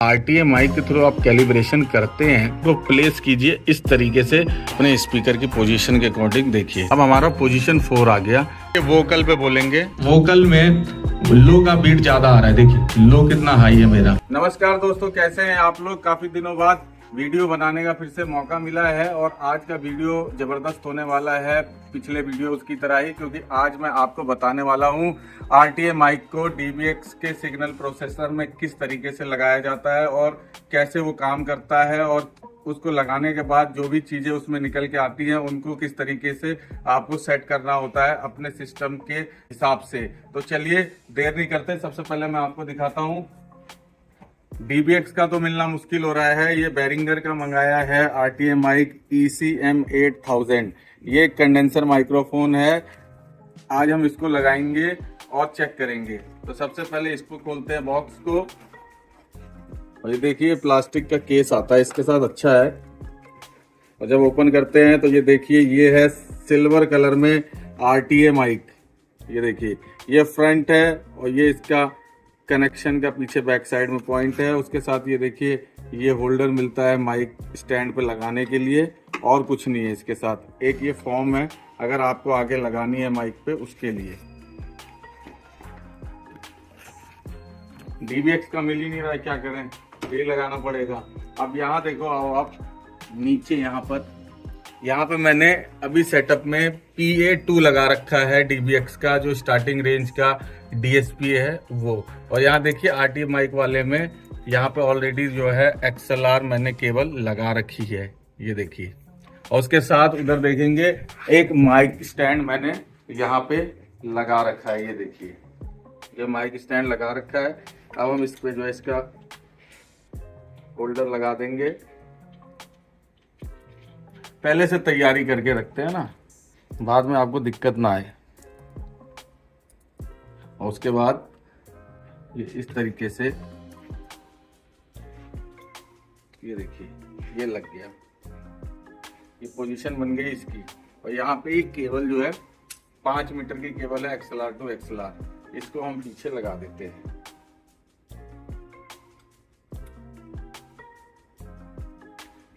RTA mic के through आप calibration करते हैं तो प्लेस कीजिए इस तरीके से अपने स्पीकर की पोजीशन के अकॉर्डिंग। देखिए अब हमारा पोजीशन 4 आ गया। वोकल पे बोलेंगे, वोकल में लो का बीट ज्यादा आ रहा है। देखिए लो कितना हाई है मेरा। नमस्कार दोस्तों, कैसे हैं आप लोग? काफी दिनों बाद वीडियो बनाने का फिर से मौका मिला है और आज का वीडियो जबरदस्त होने वाला है पिछले वीडियोस की तरह ही, क्योंकि आज मैं आपको बताने वाला हूं आरटीए माइक को डीबीएक्स के सिग्नल प्रोसेसर में किस तरीके से लगाया जाता है और कैसे वो काम करता है, और उसको लगाने के बाद जो भी चीजें उसमें निकल के आती हैं उनको किस तरीके से आपको सेट करना होता है अपने सिस्टम के हिसाब से। तो चलिए देर नहीं करते, सबसे पहले मैं आपको दिखाता हूँ। डीबीएक्स का तो मिलना मुश्किल हो रहा है। ये बेरिंगर का मंगाया है आरटीए माइक ECM 8000। ये कंडेंसर माइक्रोफोन है। आज हम इसको लगाएंगे और चेक करेंगे। तो सबसे पहले इसको खोलते हैं बॉक्स को, और ये देखिए प्लास्टिक का केस आता है इसके साथ, अच्छा है। और जब ओपन करते हैं तो ये देखिए ये है सिल्वर कलर में आरटीए माइक। ये देखिए ये फ्रंट है और ये इसका कनेक्शन का पीछे बैक साइड में पॉइंट है। उसके साथ ये देखिए ये होल्डर मिलता है माइक स्टैंड पे लगाने के लिए, और कुछ नहीं है इसके साथ। एक ये फॉर्म है अगर आपको आगे लगानी है माइक पे उसके लिए। डीबीएक्स का मिल ही नहीं रहा है, क्या करें, ये लगाना पड़ेगा। अब यहाँ देखो, आओ आप नीचे, यहाँ पे मैंने अभी सेटअप में PA2 लगा रखा है डीबीएक्स का, जो स्टार्टिंग रेंज का DSP है वो। और यहाँ देखिए आरटीए माइक वाले में यहाँ पे ऑलरेडी जो है XLR मैंने केबल लगा रखी है, ये देखिए। और उसके साथ उधर देखेंगे एक माइक स्टैंड मैंने यहाँ पे लगा रखा है, ये देखिए ये माइक स्टैंड लगा रखा है। अब हम इस पे जो है इसका होल्डर लगा देंगे। पहले से तैयारी करके रखते हैं ना, बाद में आपको दिक्कत ना आए। और उसके बाद ये इस तरीके से, ये देखिए ये लग गया, ये पोजीशन बन गई इसकी। और यहाँ पे एक केबल जो है 5 मीटर की केबल है XLR टू XLR, इसको हम पीछे लगा देते हैं।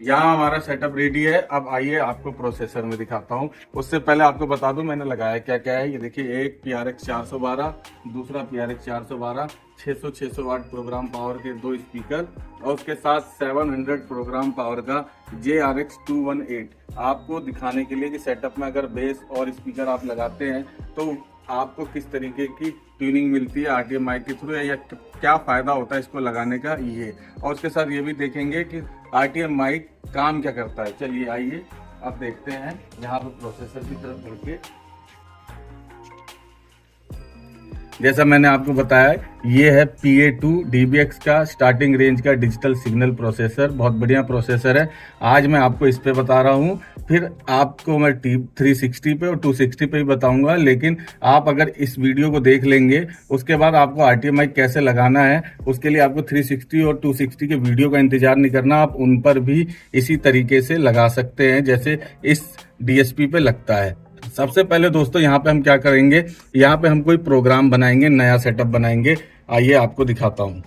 यहाँ हमारा सेटअप रेडी है। अब आइए आपको प्रोसेसर में दिखाता हूँ। उससे पहले आपको बता दूं मैंने लगाया क्या क्या है। ये देखिए एक PRX 412, दूसरा PRX 412, 600 वाट प्रोग्राम पावर के 2 स्पीकर, और उसके साथ 700 प्रोग्राम पावर का JRX 218। आपको दिखाने के लिए कि सेटअप में अगर बेस और स्पीकर आप लगाते हैं तो आपको किस तरीके की ट्यूनिंग मिलती है आरटीए माइक के थ्रू, या क्या फायदा होता है इसको लगाने का, ये। और उसके साथ ये भी देखेंगे कि आरटीए माइक काम क्या करता है। चलिए आइए अब देखते हैं यहाँ पर प्रोसेसर की तरफ बढ़ के। जैसा मैंने आपको बताया ये है PA2 डीबीएक्स का स्टार्टिंग रेंज का डिजिटल सिग्नल प्रोसेसर। बहुत बढ़िया प्रोसेसर है। आज मैं आपको इस पे बता रहा हूँ, फिर आपको मैं 360 पे और 260 पे भी बताऊंगा। लेकिन आप अगर इस वीडियो को देख लेंगे उसके बाद आपको आरटीए माइक कैसे लगाना है, उसके लिए आपको 360 और 260 के वीडियो का इंतजार नहीं करना। आप उन पर भी इसी तरीके से लगा सकते हैं जैसे इस DSP पे लगता है। सबसे पहले दोस्तों यहाँ पे हम क्या करेंगे, यहाँ पे हम कोई प्रोग्राम बनाएंगे, नया सेटअप बनाएंगे। आइए आपको दिखाता हूँ।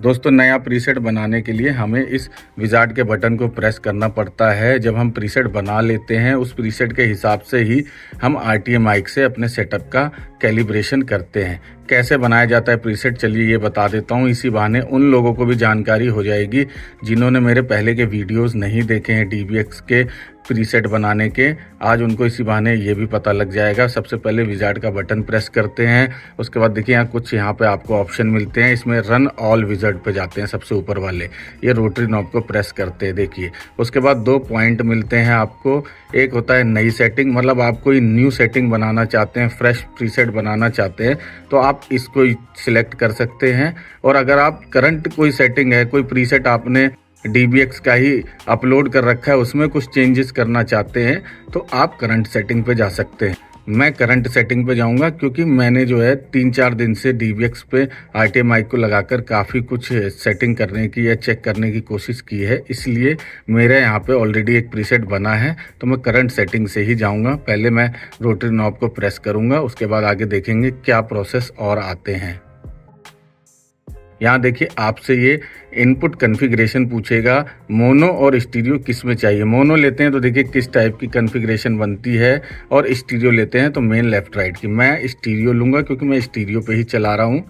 दोस्तों नया प्रीसेट बनाने के लिए हमें इस विजार्ड के बटन को प्रेस करना पड़ता है। जब हम प्रीसेट बना लेते हैं उस प्रीसेट के हिसाब से ही हम आरटीए माइक से अपने सेटअप का कैलिब्रेशन करते हैं। कैसे बनाया जाता है प्रीसेट, चलिए ये बता देता हूँ। इसी बहाने उन लोगों को भी जानकारी हो जाएगी जिन्होंने मेरे पहले के वीडियोस नहीं देखे हैं डीबीएक्स के प्रीसेट बनाने के। आज उनको इसी बहाने ये भी पता लग जाएगा। सबसे पहले विजार्ड का बटन प्रेस करते हैं। उसके बाद देखिए यहाँ पे आपको ऑप्शन मिलते हैं। इसमें रन ऑल विजार्ड पे जाते हैं, सबसे ऊपर वाले ये रोटरी नॉब को प्रेस करते हैं। देखिए उसके बाद 2 पॉइंट मिलते हैं आपको। एक होता है नई सेटिंग, मतलब आप कोई न्यू सेटिंग बनाना चाहते हैं, फ्रेश प्रीसेट बनाना चाहते हैं तो आप इसको सिलेक्ट कर सकते हैं। और अगर आप करंट कोई सेटिंग है, कोई प्रीसेट आपने डीबीएक्स का ही अपलोड कर रखा है, उसमें कुछ चेंजेस करना चाहते हैं तो आप करंट सेटिंग पे जा सकते हैं। मैं करंट सेटिंग पे जाऊंगा क्योंकि मैंने जो है 3-4 दिन से डीबीएक्स पे आरटीए माइक को लगाकर काफ़ी कुछ सेटिंग करने की या चेक करने की कोशिश की है, इसलिए मेरे यहाँ पे ऑलरेडी एक प्रीसेट बना है तो मैं करंट सेटिंग से ही जाऊंगा। पहले मैं रोटरी नॉब को प्रेस करूंगा, उसके बाद आगे देखेंगे क्या प्रोसेस और आते हैं। यहाँ देखिए आपसे ये इनपुट कॉन्फ़िगरेशन पूछेगा, मोनो और स्टीरियो किस में चाहिए। मोनो लेते हैं तो देखिए किस टाइप की कॉन्फ़िगरेशन बनती है, और स्टीरियो लेते हैं तो मेन लेफ्ट राइट की। मैं स्टीरियो लूँगा क्योंकि मैं स्टीरियो पे ही चला रहा हूँ।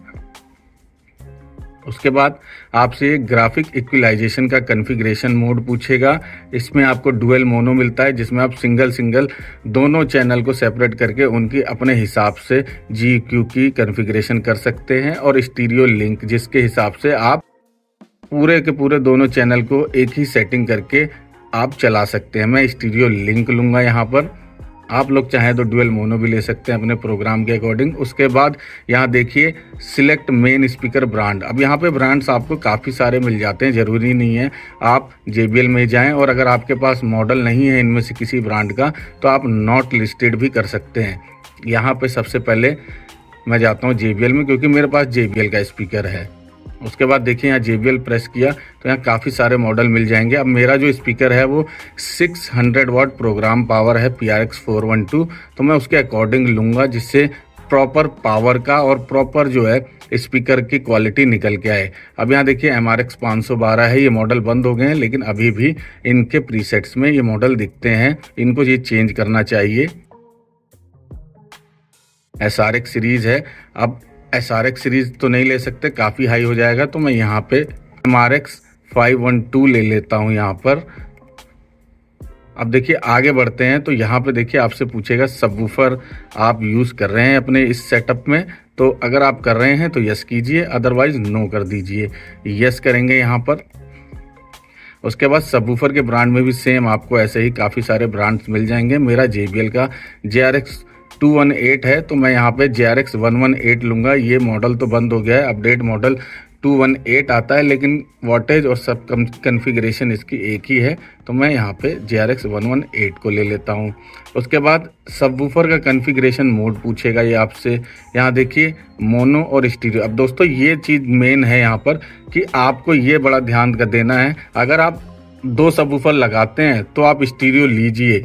उसके बाद आपसे एक ग्राफिक इक्विलाइजेशन का कॉन्फ़िगरेशन मोड पूछेगा। इसमें आपको डुअल मोनो मिलता है, जिसमें आप सिंगल सिंगल दोनों चैनल को सेपरेट करके उनकी अपने हिसाब से GEQ की कॉन्फ़िगरेशन कर सकते हैं, और स्टीरियो लिंक जिसके हिसाब से आप पूरे के पूरे दोनों चैनल को एक ही सेटिंग करके आप चला सकते हैं। मैं स्टीरियो लिंक लूँगा यहाँ पर। आप लोग चाहें तो डुअल मोनो भी ले सकते हैं अपने प्रोग्राम के अकॉर्डिंग। उसके बाद यहाँ देखिए सिलेक्ट मेन स्पीकर ब्रांड। अब यहाँ पे ब्रांड्स आपको काफ़ी सारे मिल जाते हैं, ज़रूरी नहीं है आप JBL में जाएं, और अगर आपके पास मॉडल नहीं है इनमें से किसी ब्रांड का तो आप नॉट लिस्टेड भी कर सकते हैं। यहाँ पे सबसे पहले मैं जाता हूँ JBL में, क्योंकि मेरे पास JBL का स्पीकर है। उसके बाद देखिए यहाँ JBL प्रेस किया तो यहाँ काफ़ी सारे मॉडल मिल जाएंगे। अब मेरा जो स्पीकर है वो 600 वाट प्रोग्राम पावर है PRX 412, तो मैं उसके अकॉर्डिंग लूँगा जिससे प्रॉपर पावर का और प्रॉपर जो है स्पीकर की क्वालिटी निकल के आए। अब यहाँ देखिए MRX 512 है, ये मॉडल बंद हो गए हैं लेकिन अभी भी इनके प्रीसेट्स में ये मॉडल दिखते हैं, इनको ये चेंज करना चाहिए। SRX सीरीज़ है, अब SRX सीरीज तो नहीं ले सकते, काफ़ी हाई हो जाएगा, तो मैं यहाँ पे MRX 512 ले लेता हूँ यहाँ पर। अब देखिए आगे बढ़ते हैं तो यहाँ पे देखिए आपसे पूछेगा सबवूफर आप यूज़ कर रहे हैं अपने इस सेटअप में, तो अगर आप कर रहे हैं तो यस कीजिए, अदरवाइज नो कर दीजिए। यस करेंगे यहाँ पर। उसके बाद सबवूफर के ब्रांड में भी सेम आपको ऐसे ही काफ़ी सारे ब्रांड्स मिल जाएंगे। मेरा JBL का JRX 218 है, तो मैं यहाँ पे JRX 118 लूँगा। ये मॉडल तो बंद हो गया है, अपडेट मॉडल 218 आता है, लेकिन वॉटेज और सब कॉन्फ़िगरेशन इसकी एक ही है, तो मैं यहाँ पे JRX 118 को ले लेता हूँ। उसके बाद सबवूफर का कॉन्फ़िगरेशन मोड पूछेगा ये आपसे। यहाँ देखिए मोनो और स्टीरियो। अब दोस्तों ये चीज़ मेन है यहाँ पर कि आपको ये बड़ा ध्यान का देना है, अगर आप 2 सबवूफर लगाते हैं तो आप स्टीरियो लीजिए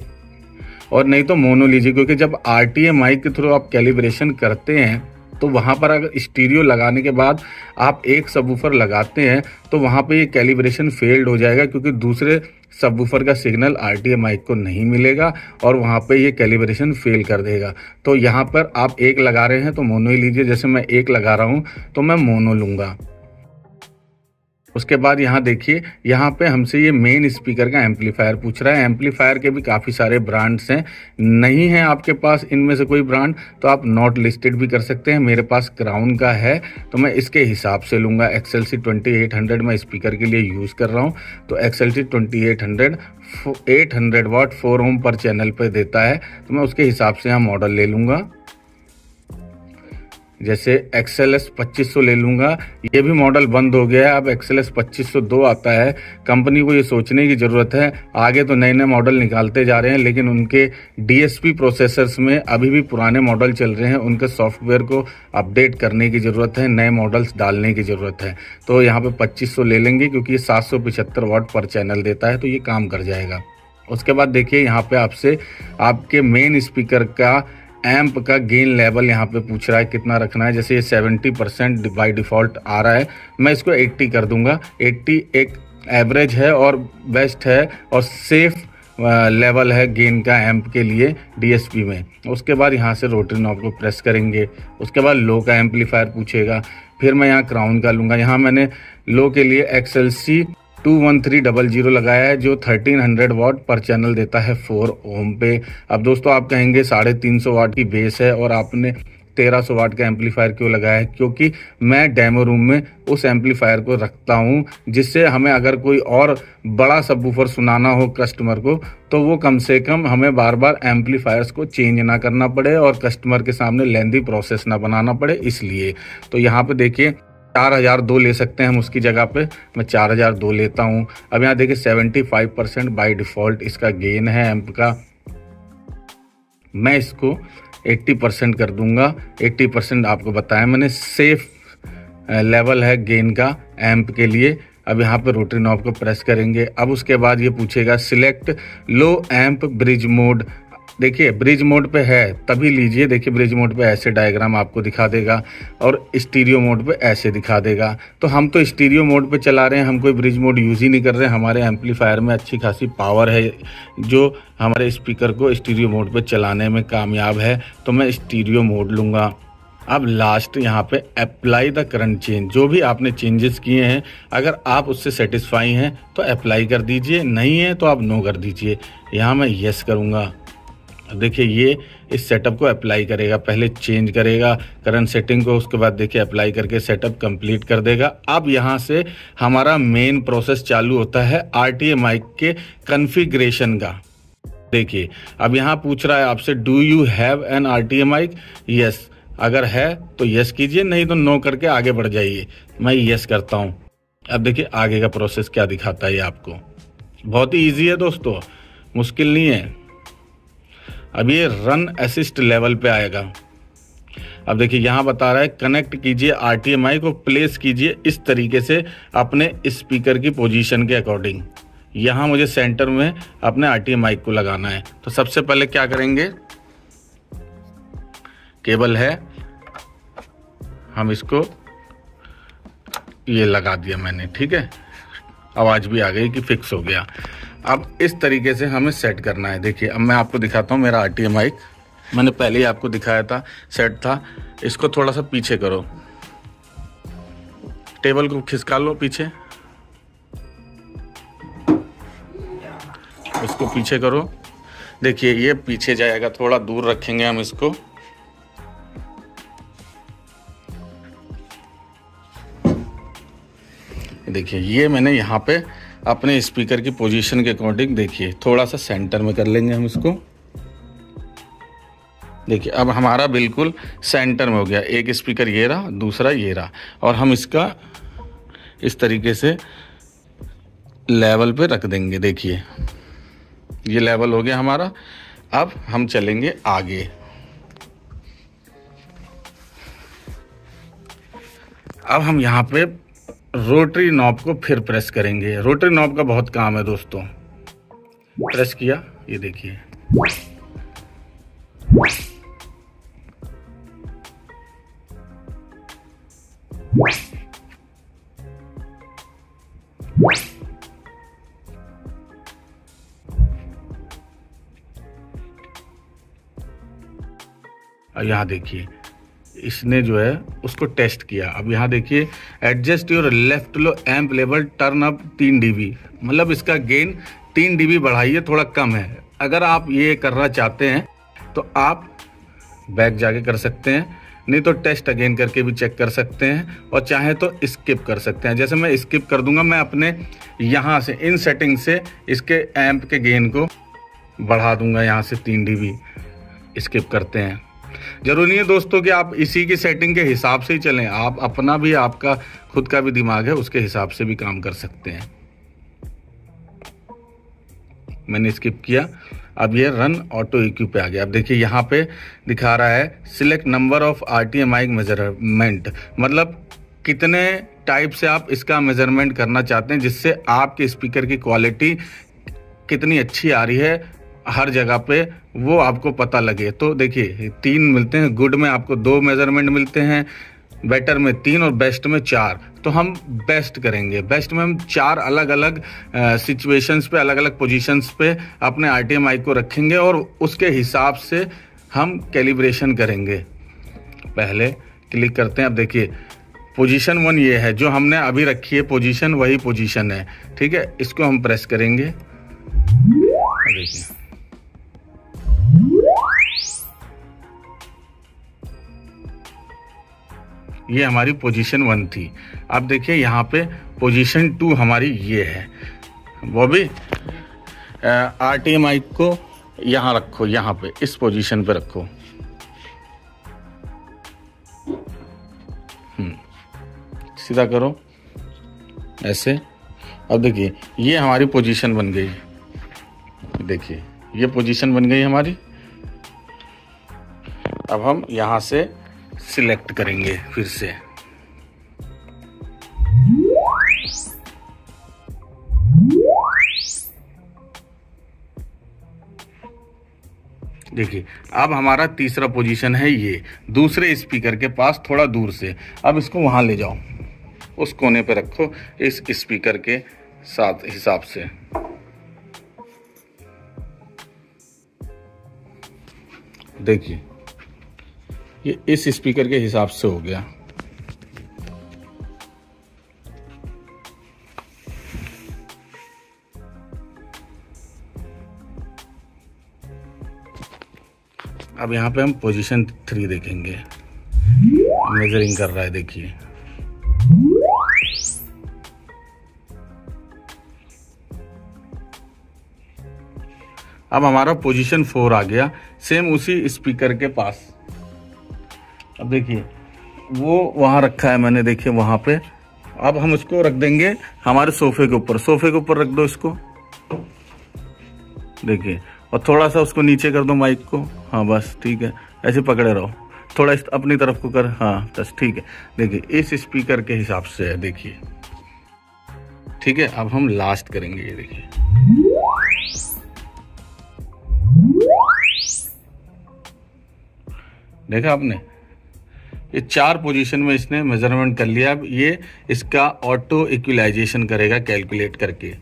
और नहीं तो मोनो लीजिए, क्योंकि जब RTA माइक के थ्रू आप कैलिब्रेशन करते हैं तो वहाँ पर अगर स्टीरियो लगाने के बाद आप एक सबवूफर लगाते हैं तो वहाँ पे ये कैलिब्रेशन फेल्ड हो जाएगा, क्योंकि दूसरे सबवूफर का सिग्नल RTA माइक को नहीं मिलेगा और वहाँ पे ये कैलिब्रेशन फेल कर देगा। तो यहाँ पर आप एक लगा रहे हैं तो मोनो ही लीजिए, जैसे मैं एक लगा रहा हूँ तो मैं मोनो लूँगा। उसके बाद यहाँ देखिए यहाँ पे हमसे ये मेन स्पीकर का एम्पलीफायर पूछ रहा है। एम्पलीफायर के भी काफ़ी सारे ब्रांड्स हैं, नहीं है आपके पास इनमें से कोई ब्रांड तो आप नॉट लिस्टेड भी कर सकते हैं। मेरे पास क्राउन का है तो मैं इसके हिसाब से लूँगा। XLC 2800 मैं स्पीकर के लिए यूज़ कर रहा हूँ, तो XLC 2800 800 वाट 4 ओम पर चैनल पर देता है, तो मैं उसके हिसाब से यहाँ मॉडल ले लूँगा। जैसे XLS 2500 ले लूँगा, ये भी मॉडल बंद हो गया है, अब XLS 2502 आता है। कंपनी को ये सोचने की ज़रूरत है, आगे तो नए नए मॉडल निकालते जा रहे हैं लेकिन उनके DSP प्रोसेसर्स में अभी भी पुराने मॉडल चल रहे हैं, उनके सॉफ्टवेयर को अपडेट करने की ज़रूरत है, नए मॉडल्स डालने की ज़रूरत है। तो यहाँ पे 2500 ले लेंगे क्योंकि ये 775 वाट पर चैनल देता है, तो ये काम कर जाएगा। उसके बाद देखिए यहाँ पे आपसे आपके मेन स्पीकर का एम्प का गेन लेवल यहाँ पे पूछ रहा है कितना रखना है। जैसे ये 70% बाय डिफ़ॉल्ट आ रहा है, मैं इसको 80 कर दूंगा। 80 एक एवरेज है और बेस्ट है और सेफ लेवल है गेन का एम्प के लिए DSP में। उसके बाद यहाँ से रोटरी नॉब को प्रेस करेंगे। उसके बाद लो का एम्पलीफायर पूछेगा, फिर मैं यहाँ क्राउन का लूँगा। यहाँ मैंने लो के लिए XLC 21300 लगाया है जो 1300 वाट पर चैनल देता है 4 ओम पे। अब दोस्तों आप कहेंगे 350 वाट की बेस है और आपने 1300 वाट का एम्पलीफायर क्यों लगाया है? क्योंकि मैं डेमो रूम में उस एम्पलीफायर को रखता हूं, जिससे हमें अगर कोई और बड़ा सबवूफर सुनाना हो कस्टमर को तो वो कम से कम हमें बार बार एम्पलीफायर्स को चेंज ना करना पड़े और कस्टमर के सामने लेंदी प्रोसेस ना बनाना पड़े, इसलिए। तो यहाँ पे देखिए 4002 ले सकते हैं हम उसकी जगह पे, मैं 4002 लेता हूँ। अब यहाँ देखिए 75% बाय डिफ़ॉल्ट इसका गेन है एम्प का, मैं इसको 80% कर दूंगा। 80% आपको बताया मैंने सेफ लेवल है गेन का एम्प के लिए। अब यहाँ पे रोटरी नॉब को प्रेस करेंगे। अब उसके बाद ये पूछेगा सिलेक्ट लो एम्प ब्रिज मोड। देखिए ब्रिज मोड पे है तभी लीजिए। देखिए ब्रिज मोड पे ऐसे डायग्राम आपको दिखा देगा और स्टीरियो मोड पे ऐसे दिखा देगा। तो हम तो स्टीरियो मोड पे चला रहे हैं, हम कोई ब्रिज मोड यूज़ ही नहीं कर रहे हैं। हमारे एम्पलीफायर में अच्छी खासी पावर है जो हमारे स्पीकर को स्टीरियो मोड पे चलाने में कामयाब है, तो मैं स्टीरियो मोड लूँगा। अब लास्ट यहाँ पे अप्लाई द करंट चेंज, जो भी आपने चेंजेस किए हैं अगर आप उससे सेटिस्फाई हैं तो अप्लाई कर दीजिए, नहीं है तो आप नो कर दीजिए। यहाँ मैं येस करूँगा। देखिए ये इस सेटअप को अप्लाई करेगा, पहले चेंज करेगा करंट सेटिंग को, उसके बाद देखिए अप्लाई करके सेटअप कंप्लीट कर देगा। अब यहाँ से हमारा मेन प्रोसेस चालू होता है RTA माइक के कॉन्फ़िगरेशन का। देखिए अब यहाँ पूछ रहा है आपसे do you have an RTA mic, yes अगर है तो यस कीजिए, नहीं तो नो करके आगे बढ़ जाइए। मैं यस करता हूँ। अब देखिए आगे का प्रोसेस क्या दिखाता है ये आपको। बहुत ही ईजी है दोस्तों, मुश्किल नहीं है। अब ये रन असिस्ट लेवल पे आएगा। अब देखिए यहाँ बता रहा है कनेक्ट कीजिए RTA माइक को, प्लेस कीजिए इस तरीके से अपने स्पीकर की पोजीशन के अकॉर्डिंग। यहाँ मुझे सेंटर में अपने RTA माइक को लगाना है। तो सबसे पहले क्या करेंगे, केबल है, हम इसको ये लगा दिया मैंने, ठीक है। आवाज़ भी आ गई कि फिक्स हो गया। अब इस तरीके से हमें सेट करना है। देखिए अब मैं आपको दिखाता हूँ मेरा RTA माइक, मैंने पहले ही आपको दिखाया था, सेट था। इसको थोड़ा सा पीछे करो, टेबल को खिसका लो पीछे, इसको पीछे करो। देखिए ये पीछे जाएगा, थोड़ा दूर रखेंगे हम इसको। देखिए ये मैंने यहाँ पे अपने स्पीकर की पोजीशन के अकॉर्डिंग, देखिए थोड़ा सा सेंटर में कर लेंगे हम इसको। देखिए अब हमारा बिल्कुल सेंटर में हो गया। एक स्पीकर ये रहा, दूसरा ये रहा, और हम इसका इस तरीके से लेवल पे रख देंगे। देखिए ये लेवल हो गया हमारा। अब हम चलेंगे आगे। अब हम यहाँ पे रोटरी नॉब को फिर प्रेस करेंगे। रोटरी नॉब का बहुत काम है दोस्तों। प्रेस किया, ये देखिए अब यहाँ देखिए इसने जो है उसको टेस्ट किया। अब यहाँ देखिए adjust your left low amp level turn up 3 dB, मतलब इसका गेन 3 dB बढ़ाइए, थोड़ा कम है। अगर आप ये करना चाहते हैं तो आप बैक जाके कर सकते हैं, नहीं तो टेस्ट अगेन करके भी चेक कर सकते हैं, और चाहे तो स्किप कर सकते हैं। जैसे मैं स्किप कर दूंगा, मैं अपने यहाँ से इन सेटिंग से इसके एम्प के गेन को बढ़ा दूंगा यहाँ से 3 dB। स्किप करते हैं। जरूरी नहीं है दोस्तों कि आप इसी की सेटिंग के हिसाब से ही चलें, आप अपना भी, आपका खुद का भी दिमाग है, उसके हिसाब से भी काम कर सकते हैं। मैंने स्किप किया। अब ये रन ऑटो EQ पे आ गया। अब देखिए यहाँ पे दिखा रहा है select number of RTA mic measurement, मतलब कितने टाइप से आप इसका मेजरमेंट करना चाहते हैं जिससे आपके स्पीकर की क्वालिटी कितनी अच्छी आ रही है हर जगह पे वो आपको पता लगे। तो देखिए 3 मिलते हैं, गुड में आपको 2 मेजरमेंट मिलते हैं, बेटर में 3 और बेस्ट में 4। तो हम बेस्ट करेंगे। बेस्ट में हम 4 अलग अलग सिचुएशंस पे, अलग अलग पोजीशंस पे अपने RTA माइक को रखेंगे और उसके हिसाब से हम कैलिब्रेशन करेंगे। पहले क्लिक करते हैं। अब देखिए पोजीशन 1 ये है जो हमने अभी रखी है पोजीशन, वही पोजीशन है, ठीक है। इसको हम प्रेस करेंगे। देखिए ये हमारी पोजीशन 1 थी। अब देखिए यहाँ पे पोजीशन 2 हमारी ये है। वो भी RTA माइक को यहाँ रखो, यहाँ पे इस पोजीशन पे रखो। सीधा करो ऐसे। अब देखिए ये हमारी पोजीशन बन गई। देखिए ये पोजीशन बन गई हमारी। अब हम यहाँ से सिलेक्ट करेंगे फिर से। देखिए अब हमारा तीसरा पोजीशन है ये दूसरे स्पीकर के पास थोड़ा दूर से। अब इसको वहाँ ले जाओ, उस कोने पे रखो इस स्पीकर के साथ हिसाब से। देखिए ये इस स्पीकर के हिसाब से हो गया। अब यहाँ पे हम पोजीशन 3 देखेंगे, मेजरिंग कर रहा है। देखिए अब हमारा पोजीशन 4 आ गया, सेम उसी स्पीकर के पास। अब देखिए वो वहां रखा है मैंने, देखिए वहां पे। अब हम उसको रख देंगे हमारे सोफे के ऊपर। सोफे के ऊपर रख दो इसको, देखिए, और थोड़ा सा उसको नीचे कर दो माइक को। हाँ बस ठीक है, ऐसे पकड़े रहो, थोड़ा अपनी तरफ को कर। हाँ बस ठीक है। देखिए इस स्पीकर के हिसाब से है, देखिए ठीक है। अब हम लास्ट करेंगे, ये देखिए देखा आपने, ये 4 पोजीशन में इसने मेजरमेंट कर लिया। अब ये इसका ऑटो इक्विलाइजेशन करेगा कैलकुलेट करके।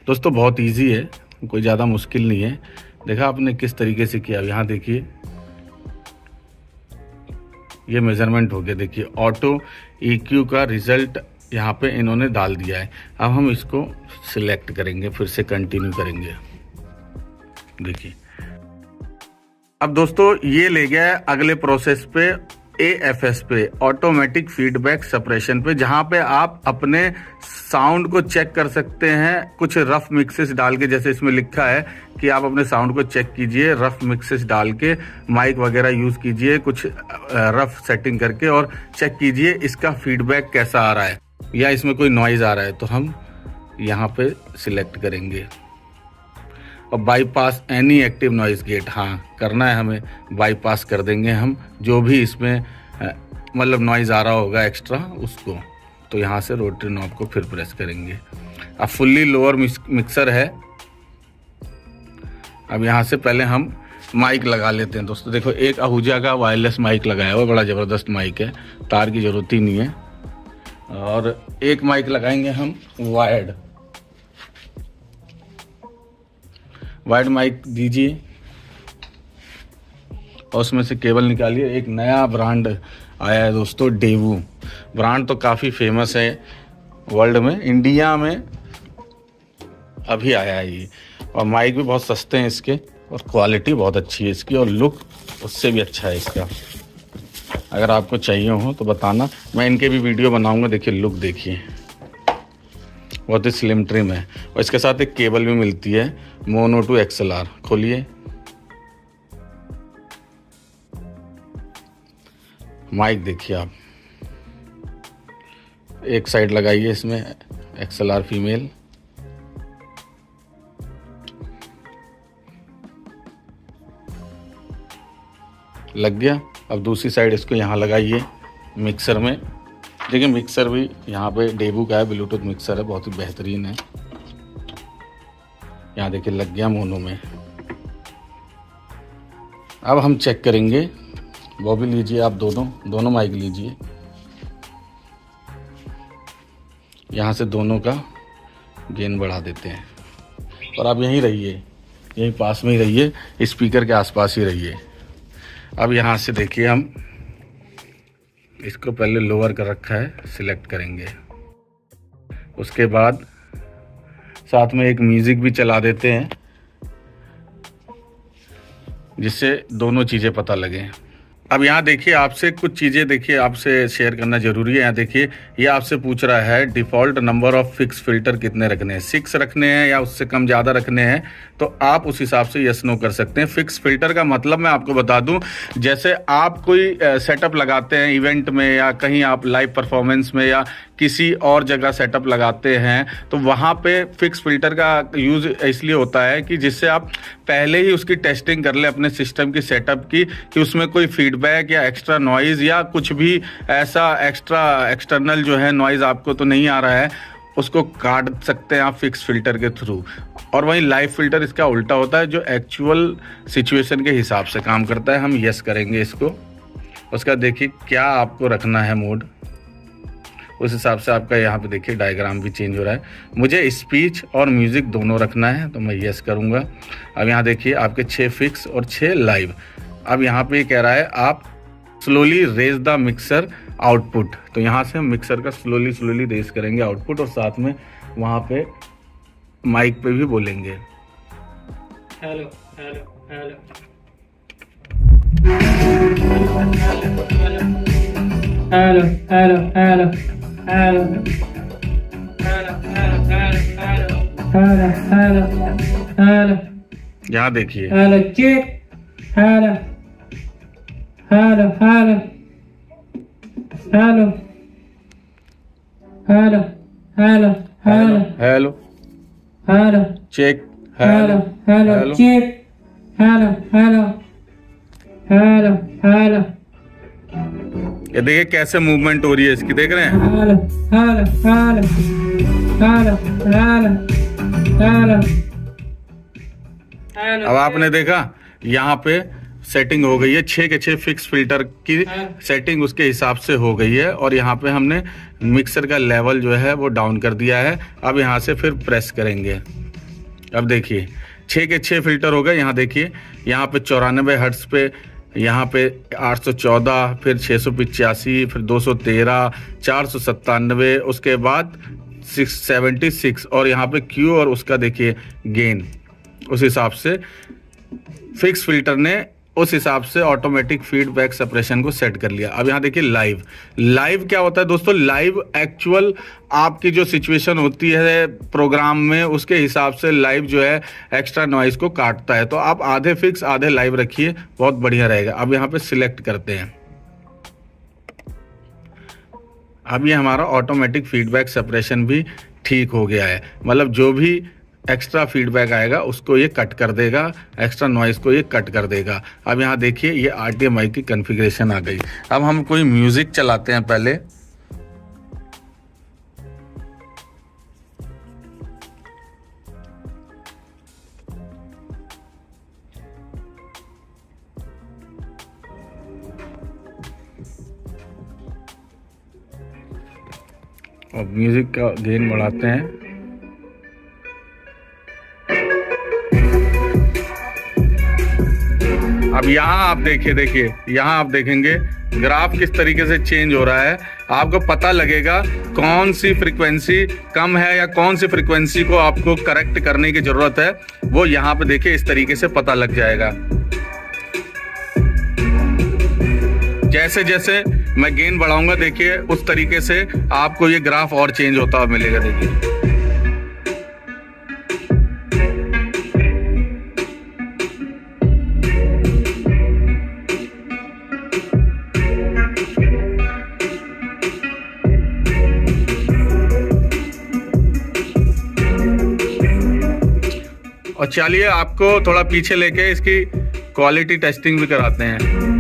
दोस्तों बहुत इजी है, कोई ज़्यादा मुश्किल नहीं है। देखा आपने किस तरीके से किया। यहाँ देखिए ये मेजरमेंट हो गया। देखिए ऑटो EQ का रिजल्ट यहाँ पे इन्होंने डाल दिया है। अब हम इसको सिलेक्ट करेंगे, फिर से कंटिन्यू करेंगे। देखिए अब दोस्तों ये ले गया है अगले प्रोसेस पे, AFS पे, ऑटोमेटिक फीडबैक सप्रेशन पे, जहां पे आप अपने साउंड को चेक कर सकते हैं कुछ रफ मिक्सेस डाल के। जैसे इसमें लिखा है कि आप अपने साउंड को चेक कीजिए, रफ मिक्सेस डाल के माइक वगैरह यूज कीजिए, कुछ रफ सेटिंग करके, और चेक कीजिए इसका फीडबैक कैसा आ रहा है या इसमें कोई नॉइज आ रहा है। तो हम यहाँ पे सिलेक्ट करेंगे और bypass any active noise gate, हाँ करना है हमें, बाईपास कर देंगे हम जो भी इसमें मतलब नॉइज आ रहा होगा एक्स्ट्रा उसको। तो यहाँ से रोटरी नॉब को फिर प्रेस करेंगे। अब फुल्ली लोअर मिक्सर है। अब यहाँ से पहले हम माइक लगा लेते हैं। दोस्तों देखो एक आहूजा का वायरलेस माइक लगाया हुआ, बड़ा ज़बरदस्त माइक है, तार की ज़रूरत ही नहीं है। और एक माइक लगाएंगे हम वायर्ड माइक दीजिए, और उसमें से केबल निकालिए। एक नया ब्रांड आया है दोस्तों, डेवू ब्रांड, तो काफ़ी फेमस है वर्ल्ड में, इंडिया में अभी आया है ये। और माइक भी बहुत सस्ते हैं इसके, और क्वालिटी बहुत अच्छी है इसकी, और लुक उससे भी अच्छा है इसका। अगर आपको चाहिए हो तो बताना, मैं इनके भी वीडियो बनाऊंगा। देखिए लुक देखिए, बहुत ही स्लिम ट्रिम है। और इसके साथ एक केबल भी मिलती है, मोनो टू XLR। खोलिए, माइक देखिए आप, एक साइड लगाइए इसमें XLR फीमेल, लग गया। अब दूसरी साइड इसको यहाँ लगाइए मिक्सर में। देखिए मिक्सर भी यहाँ पे डेवू का है, ब्लूटूथ मिक्सर है, बहुत ही बेहतरीन है। यहाँ देखिए लग गया मोनो में। अब हम चेक करेंगे, वो भी लीजिए आप, दोनों माइक लीजिए। यहाँ से दोनों का गेन बढ़ा देते हैं, और आप यहीं रहिए, यहीं पास में ही रहिए, स्पीकर के आसपास ही रहिए। अब यहाँ से देखिए हम इसको पहले लोअर कर रखा है, सिलेक्ट करेंगे। उसके बाद साथ में एक म्यूजिक भी चला देते हैं, जिससे दोनों चीज़ें पता लगे। अब यहाँ देखिए आपसे कुछ चीज़ें देखिए आपसे शेयर करना जरूरी है। यहाँ देखिए ये आपसे पूछ रहा है default number of fix filter कितने रखने हैं, 6 रखने हैं या उससे कम ज़्यादा रखने हैं। तो आप उस हिसाब से यस नो कर सकते हैं। फिक्स फिल्टर का मतलब मैं आपको बता दूं, जैसे आप कोई सेटअप लगाते हैं इवेंट में, या कहीं आप लाइव परफॉर्मेंस में, या किसी और जगह सेटअप लगाते हैं, तो वहाँ पे फिक्स फिल्टर का यूज़ इसलिए होता है कि जिससे आप पहले ही उसकी टेस्टिंग कर लें अपने सिस्टम की सेटअप की, कि उसमें कोई फीडबैक फीडबैक या एक्स्ट्रा नॉइज या कुछ भी ऐसा एक्सटर्नल जो है नॉइज आपको तो नहीं आ रहा है, उसको काट सकते हैं आप फिक्स फिल्टर के थ्रू। और वहीं लाइव फिल्टर इसका उल्टा होता है, जो एक्चुअल सिचुएशन के हिसाब से काम करता है। हम यस करेंगे इसको, उसका देखिए क्या आपको रखना है मोड, उस हिसाब से आपका यहाँ पे देखिए डायग्राम भी चेंज हो रहा है। मुझे स्पीच और म्यूज़िक दोनों रखना है, तो मैं यस करूँगा। अब यहाँ देखिए आपके 6 फिक्स और 6 लाइव। अब यहाँ पे कह रहा है आप slowly raise the mixer output, तो यहाँ से हम मिक्सर का स्लोली रेज करेंगे आउटपुट, और साथ में वहाँ पे माइक पे भी बोलेंगे hello hello hello hello hello hello hello hello hello hello. यहाँ देखिए hello check, hello hello hello hello hello hello hello hello hello check, hello hello check, hello hello hello hello. ये देखिए कैसे मूवमेंट हो रही है इसकी, देख रहे हैं। Hello hello hello hello hello hello hello. अब आपने देखा यहाँ पे सेटिंग हो गई है, 6 के 6 फिक्स फिल्टर की सेटिंग उसके हिसाब से हो गई है, और यहाँ पे हमने मिक्सर का लेवल जो है वो डाउन कर दिया है। अब यहाँ से फिर प्रेस करेंगे। अब देखिए 6 के 6 फिल्टर हो गए। यहाँ देखिए यहाँ पे 94 हर्ट्ज पे, यहाँ पे 814, फिर 685, फिर 213, 497, उसके बाद 676, और यहाँ पे क्यू और उसका देखिए गेन, उस हिसाब से फिक्स फिल्टर ने उस हिसाब से ऑटोमेटिक फीडबैक सप्रेशन को सेट कर लिया। अब यहाँ देखिए लाइव। लाइव क्या होता है दोस्तों? लाइव एक्चुअल आपकी जो सिचुएशन होती है प्रोग्राम में, उसके हिसाब से लाइव जो है एक्स्ट्रा नॉइज को काटता है। तो आप आधे फिक्स आधे लाइव रखिए, बहुत बढ़िया रहेगा। अब यहाँ पे सिलेक्ट करते हैं। अब ये हमारा ऑटोमेटिक फीडबैक सप्रेशन भी ठीक हो गया है, मतलब जो भी एक्स्ट्रा फीडबैक आएगा उसको ये कट कर देगा, एक्स्ट्रा नॉइज को ये कट कर देगा। अब यहाँ देखिए ये RTM माइक की कॉन्फ़िगरेशन आ गई। अब हम कोई म्यूजिक चलाते हैं पहले। और म्यूजिक का गेन बढ़ाते हैं। अब यहाँ आप देखिए यहाँ आप देखेंगे ग्राफ किस तरीके से चेंज हो रहा है। आपको पता लगेगा कौन सी फ्रीक्वेंसी कम है या कौन सी फ्रीक्वेंसी को आपको करेक्ट करने की जरूरत है, वो यहाँ पे देखिए इस तरीके से पता लग जाएगा। जैसे जैसे मैं गेन बढ़ाऊंगा देखिए उस तरीके से आपको ये ग्राफ और चेंज होता हुआ मिलेगा। देखिए और चलिए आपको थोड़ा पीछे लेके इसकी क्वालिटी टेस्टिंग भी कराते हैं।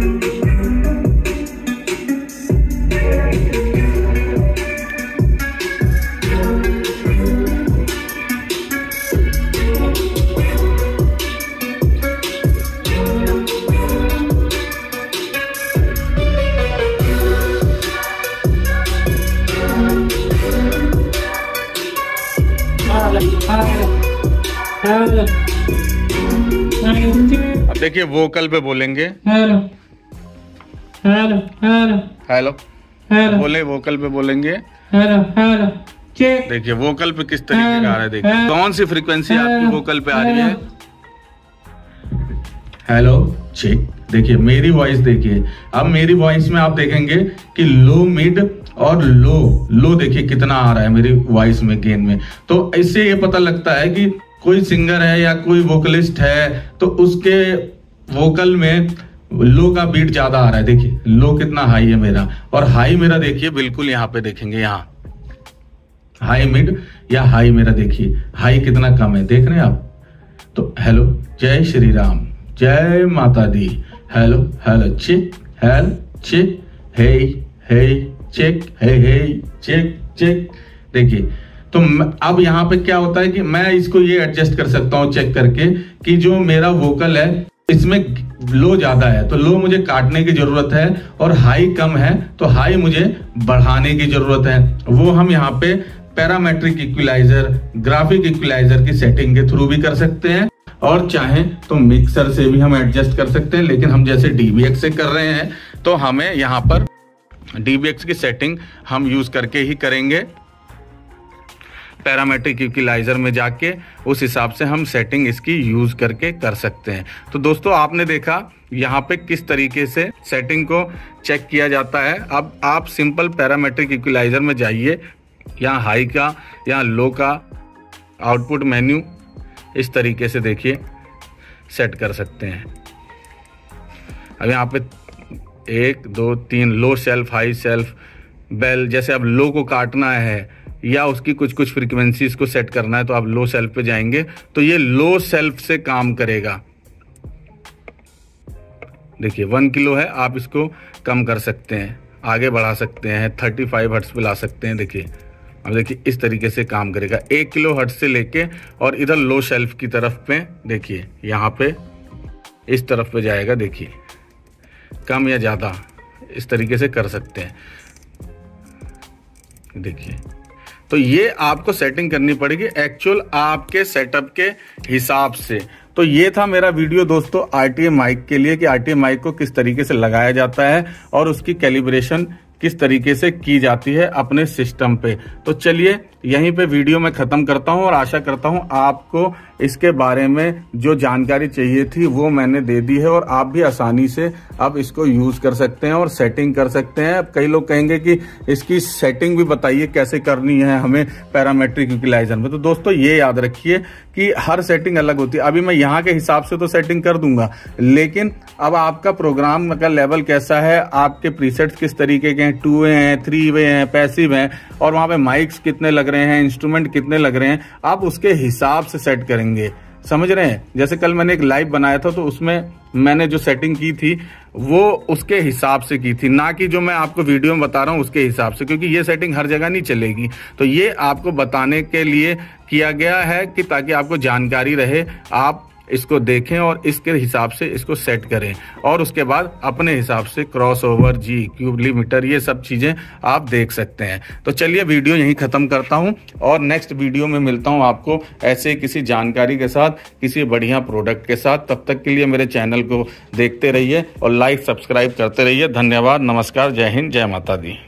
अब देखिए वोकल पे बोलेंगे hello hello hello hello hello, बोले वोकल पे बोलेंगे हेलो हेलो चेक। देखिए वोकल पे किस तरीके का आ रहा है। देखिए कौन सी फ्रीक्वेंसी आपकी वोकल पे आ रही है। Hello check. देखिए मेरी वॉइस देखिए, अब मेरी वॉइस में आप देखेंगे कि लो मिड और लो देखिए कितना आ रहा है मेरी वॉइस में गेन में। तो इससे ये पता लगता है कि कोई सिंगर है या कोई वोकलिस्ट है तो उसके वोकल में लो का बीट ज्यादा आ रहा है। देखिए लो कितना हाई है मेरा, और हाई मेरा देखिए बिल्कुल यहाँ पे देखेंगे, यहाँ हाई मिड या हाई मेरा देखिए हाई कितना कम है, देख रहे हैं आप। तो हेलो जय श्री राम, जय माता दी, हेलो हेलो चेक हेल check, hey check, hey check check. देखिए तो अब यहाँ पे क्या होता है कि मैं इसको ये एडजस्ट कर सकता हूँ चेक करके कि जो मेरा वोकल है इसमें लो ज्यादा है तो लो मुझे काटने की जरूरत है, और हाई कम है तो हाई मुझे बढ़ाने की जरूरत है। वो हम यहाँ पे पैरामेट्रिक इक्विलाइजर, ग्राफिक इक्विलाइजर की सेटिंग के थ्रू भी कर सकते हैं, और चाहे तो मिक्सर से भी हम एडजस्ट कर सकते हैं। लेकिन हम जैसे DBX से कर रहे हैं तो हमें यहाँ पर DBX की सेटिंग हम यूज करके ही करेंगे। पैरामेट्रिक इक्विलाइजर में जाके उस हिसाब से हम सेटिंग इसकी यूज करके कर सकते हैं। तो दोस्तों आपने देखा यहाँ पे किस तरीके से सेटिंग को चेक किया जाता है। अब आप सिंपल पैरामेट्रिक इक्विलाइजर में जाइए, यहाँ हाई का, यहाँ लो का आउटपुट मेन्यू इस तरीके से देखिए सेट कर सकते हैं। अब यहाँ पे 1 2 3 low shelf, high shelf, bell, जैसे अब लो को काटना है या उसकी कुछ फ्रीक्वेंसीज को सेट करना है तो आप लो सेल्फ पे जाएंगे तो ये लो सेल्फ से काम करेगा। देखिए 1 किलो है, आप इसको कम कर सकते हैं, आगे बढ़ा सकते हैं, 35 हर्ट्ज पे ला सकते हैं। देखिए अब देखिए इस तरीके से काम करेगा। 1 किलो हर्ट्ज से लेके और इधर लो शेल्फ की तरफ पे देखिए यहाँ पे इस तरफ पे जाएगा। देखिए कम या ज़्यादा इस तरीके से कर सकते हैं। देखिए तो ये आपको सेटिंग करनी पड़ेगी एक्चुअल आपके सेटअप के हिसाब से। तो ये था मेरा वीडियो दोस्तों RTA माइक के लिए कि RTA माइक को किस तरीके से लगाया जाता है और उसकी कैलिब्रेशन किस तरीके से की जाती है अपने सिस्टम पे। तो चलिए यहीं पे वीडियो मैं खत्म करता हूं और आशा करता हूं आपको इसके बारे में जो जानकारी चाहिए थी वो मैंने दे दी है और आप भी आसानी से अब इसको यूज कर सकते हैं और सेटिंग कर सकते हैं। अब कई लोग कहेंगे कि इसकी सेटिंग भी बताइए कैसे करनी है हमें पैरामेट्रिक इक्विलाइजर में। तो दोस्तों ये याद रखिए कि हर सेटिंग अलग होती है। अभी मैं यहाँ के हिसाब से तो सेटिंग कर दूंगा, लेकिन अब आपका प्रोग्राम का लेवल कैसा है, आपके प्रीसेट्स किस तरीके के हैं, 2 वे हैं, 3 वे हैं, पैसिव हैं, और वहां पे माइक्स कितने लग रहे हैं, इंस्ट्रूमेंट कितने लग रहे हैं, आप उसके हिसाब से सेट करेंगे। समझ रहे हैं? जैसे कल मैंने एक लाइव बनाया था तो उसमें मैंने जो सेटिंग की थी वो उसके हिसाब से की थी, ना कि जो मैं आपको वीडियो में बता रहा हूं उसके हिसाब से, क्योंकि ये सेटिंग हर जगह नहीं चलेगी। तो ये आपको बताने के लिए किया गया है कि ताकि आपको जानकारी रहे, आप इसको देखें और इसके हिसाब से इसको सेट करें और उसके बाद अपने हिसाब से क्रॉस ओवर, जी, क्यूब लिमिटर, ये सब चीजें आप देख सकते हैं। तो चलिए वीडियो यहीं खत्म करता हूं और नेक्स्ट वीडियो में मिलता हूं आपको ऐसे किसी जानकारी के साथ, किसी बढ़िया प्रोडक्ट के साथ। तब तक के लिए मेरे चैनल को देखते रहिए और लाइक सब्सक्राइब करते रहिए। धन्यवाद, नमस्कार, जय हिंद, जय माता दी।